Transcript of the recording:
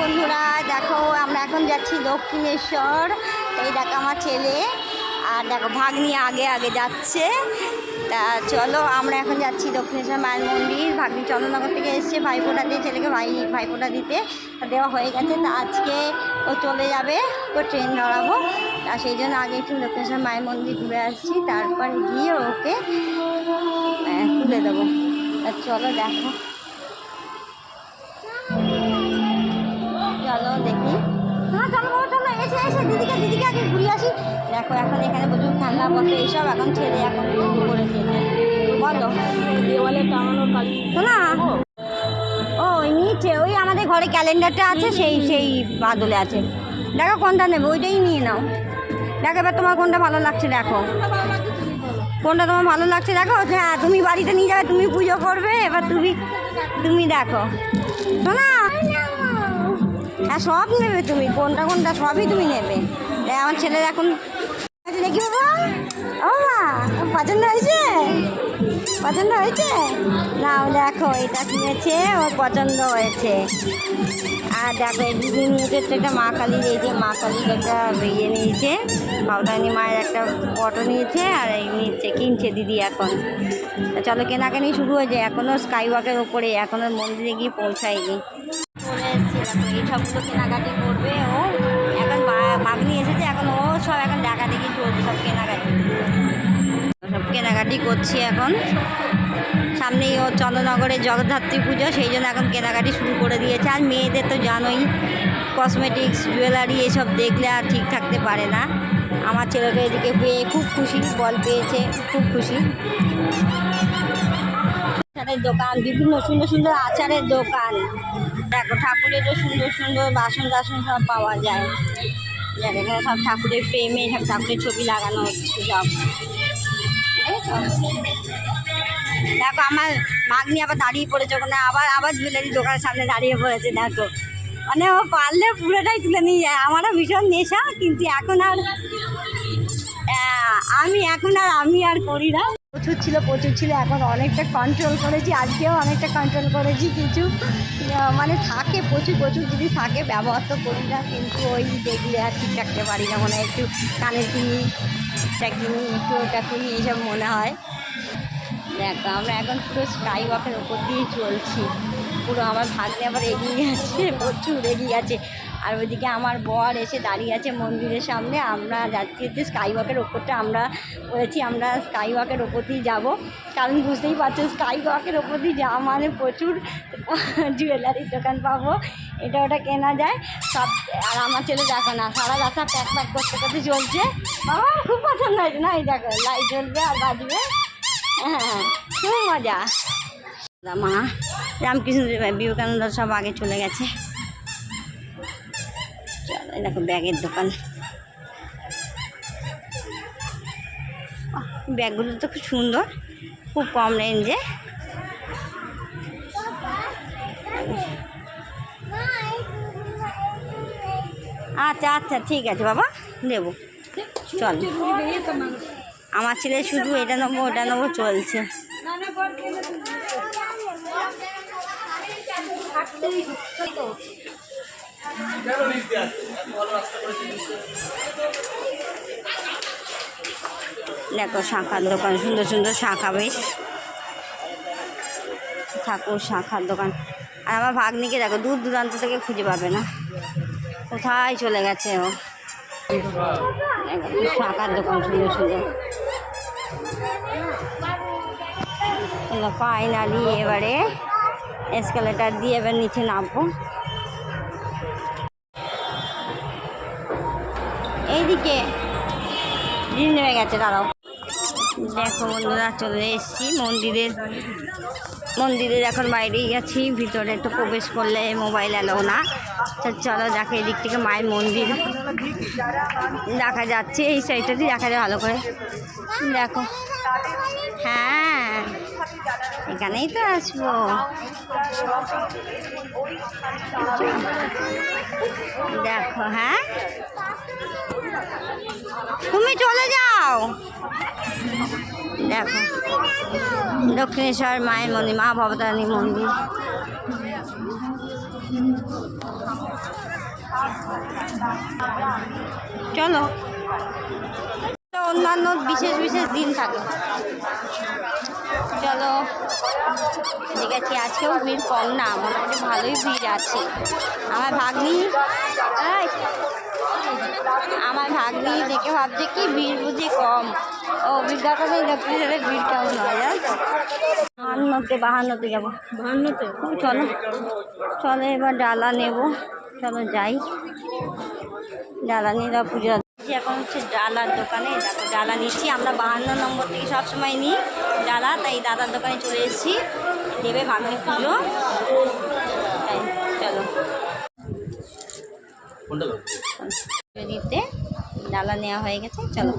বন্ধুরা, দেখো আমরা এখন যাচ্ছি দক্ষিণেশ্বর। এই দেখো আমার ছেলে আর দেখো ভাগ্নি আগে আগে যাচ্ছে। তা চলো আমরা এখন যাচ্ছি দক্ষিণেশ্বর মায়ের মন্দির। ভাগ্নি চন্দননগর থেকে এসছে ভাইফোঁটা দিয়ে, ছেলেকে ভাইফোঁটা দিতে দেওয়া হয়ে গেছে। তা আজকে ও চলে যাবে, ও ট্রেন ধরাবো। তা সেই জন্য আগে একটু দক্ষিণেশ্বর মায়ের মন্দির ঘুরে আসছি, তারপরে গিয়ে ওকে তুলে দেবো। তা চলো দেখো, চলো দেখি। চলো বাবা চলো, এসে দিদিকে আগে ঘুরিয়ে আসি। দেখো এখন এখানে প্রচুর খেলনাপত্র এইসব এখন ছেড়ে এখন শুরু করে দিয়েছে। বলো দেওয়ালে টাঙানোর কালী না, ও ওই নিচে ওই আমাদের ঘরে ক্যালেন্ডারটা আছে, সেই বাদলে আছে। দেখো কোনটা নেবে, ওইটাই নিয়ে নাও। দেখো এবার তোমার কোনটা ভালো লাগছে, দেখো কোনটা তোমার ভালো লাগছে। দেখো হ্যাঁ, তুমি বাড়িতে নিয়ে যাবে, তুমি পুজো করবে। এবার তুমি দেখো শোনা, হ্যাঁ সব নেবে তুমি, কোনটা সবই তুমি নেবে। আমার ছেলের এখন দেখি বাবা, ও মা পছন্দ হয়েছে না? দেখো এটা কিনেছে, ওর পছন্দ হয়েছে। আর দেখো এই দিদি নিয়েছে একটা মা কালীর, এই যে মা কালীর একটা ইয়ে নিয়েছে, বাউটানি মায়ের একটা ফটো নিয়েছে। আর এই কিনছে দিদি এখন। চলো কেনাকানি শুরু হয়ে যায়, এখনও স্কাই ওয়াকের ওপরে, এখনও মন্দিরে গিয়ে পৌঁছায়নি। চলে এসেছে এই সবগুলো কেনাকাটি করবে ও। এখন ভাগ্নি এসেছে, এখন ও সব এখন দেখাদেখি চলছে, সব কেনাকাটি করছি এখন। সামনেই ও চন্দ্রনগরের জগদ্ধাত্রী পুজো, সেই জন্য এখন কেনাকাটি শুরু করে দিয়েছে। আর মেয়েদের তো জানোই, কসমেটিক্স জুয়েলারি এসব দেখলে আর ঠিক থাকতে পারে না। আমার ছেলেটা এদিকে পেয়ে খুব খুশি, বল পেয়েছে, খুব খুশি। আচারের দোকান, বিভিন্ন সুন্দর আচারের দোকান। দেখো ঠাকুরেরও সুন্দর বাসন সব পাওয়া যায়। এখানে সব ঠাকুরের ফ্রেমে সব ঠাকুরের ছবি লাগানো হচ্ছে সব। দেখো আমার ভাগ্নি আবার দাঁড়িয়ে পড়েছে ওখানে, আবার জুয়েলারি দোকানের সামনে দাঁড়িয়ে পড়েছে। দেখো মানে ও পারলে পুরোটাই তুলে নিয়ে যায়। আমারও ভীষণ নেশা, কিন্তু এখন আর আমি আর করি না। প্রচুর ছিল, এখন অনেকটা কন্ট্রোল করেছি। আজকেও অনেকটা কন্ট্রোল করেছি। কিছু মানে থাকে প্রচুর যদি থাকে, ব্যবহার তো করি না, কিন্তু ওই দেখলে আর ঠিক রাখতে পারি না। মনে হয় একটু কানের কিনি, একটু ওটা কিনি, এইসব মনে হয়। দেখো আমরা এখন পুরো স্কাই ওয়াকের ওপর দিয়ে চলছি। পুরো আমার ভাগ্নে আবার এগিয়ে আছে, প্রচুর এগিয়ে আছে। আর ওইদিকে আমার বর এসে দাঁড়িয়ে আছে মন্দিরের সামনে। আমরা যাচ্ছি স্কাই ওয়াকের ওপরটা, আমরা বলেছি আমরা স্কাই ওয়াকের ওপর দিয়ে যাবো, কারণ বুঝতেই পারছো স্কাই ওয়াকের ওপর দিয়ে যাওয়া মানে প্রচুর জুয়েলারির দোকান পাবো, এটা ওটা কেনা যায় সব। আর আমার ছেলে দেখো না, সারা রাস্তা প্যাক করতে চলছে। বাবা খুব পছন্দ হয়েছে না? এই দেখো লাইট জ্বলবে আর বাজবে, হ্যাঁ খুব মজা। মা রামকৃষ্ণ বিবেকানন্দ সব আগে চলে গেছে। চলো দেখো ব্যাগের দোকান, ব্যাগগুলো তো খুব সুন্দর, খুব কম রেঞ্জে। আচ্ছা ঠিক আছে বাবা, দেবো। চল আমার ছেলে শুধু এটা নেবো ওটা নেবো চলছে। দেখো শাঁখার দোকান, সুন্দর শাঁখা, বেশ ঠাকুর শাঁখার দোকান। আর আমার ভাগ্নিকে দেখো দূর দূরান্ত থেকে খুঁজে পাবে না, কোথায় চলে গেছে ও। শাঁখার দোকান সুন্দর। ফাইনালি এবারে এসকেলেটার দিয়ে এবার নিচে নামবো। এইদিকে দিন নেমে গেছে, দাঁড়াও। দেখো বন্ধুরা চলে এসেছি মন্দিরের এখন বাইরেই গেছি, ভিতরে তো প্রবেশ করলে মোবাইল এলাও না। তো চলো দেখো, এদিক থেকে মায়ের মন্দির দেখা যাচ্ছে, এই সাইডটাতে দেখা যায় ভালো করে। দেখো হ্যাঁ এখানেই তো আসবো। দেখো হ্যাঁ তুমি চলে যাও। দেখো দক্ষিণেশ্বর মায়ের মন্দির, মা ভবতারিণী মন্দির। চলো, অন্যান্য বিশেষ বিশেষ দিন থাকে। চলো, দেখেছি আজকেও ভিড় কম না, মোটামুটি ভালোই ভিড় আছে। আমার ভাগ্নি দেখে ভাবছে কি ভিড় বুঝি কম, ও অভিজ্ঞতা নেই লক্ষ্মীদের ভিড় কেমন হয়, জানো তো। বাহান্নতে যাবো, চলো চলো এবার ডালা নেব, চলো যাই ডালা নিয়ে যাবো পুজো। এখন হচ্ছে ডালার দোকানে, দেখো ডালা নিচ্ছি আমরা 52 নম্বর থেকে সবসময় নিই ডালা, তাই দাদার দোকানে চলে এসেছি, দেবে ভাগ্নি পুজো। চলো দিতে ডালা নেওয়া হয়ে গেছে, চলো।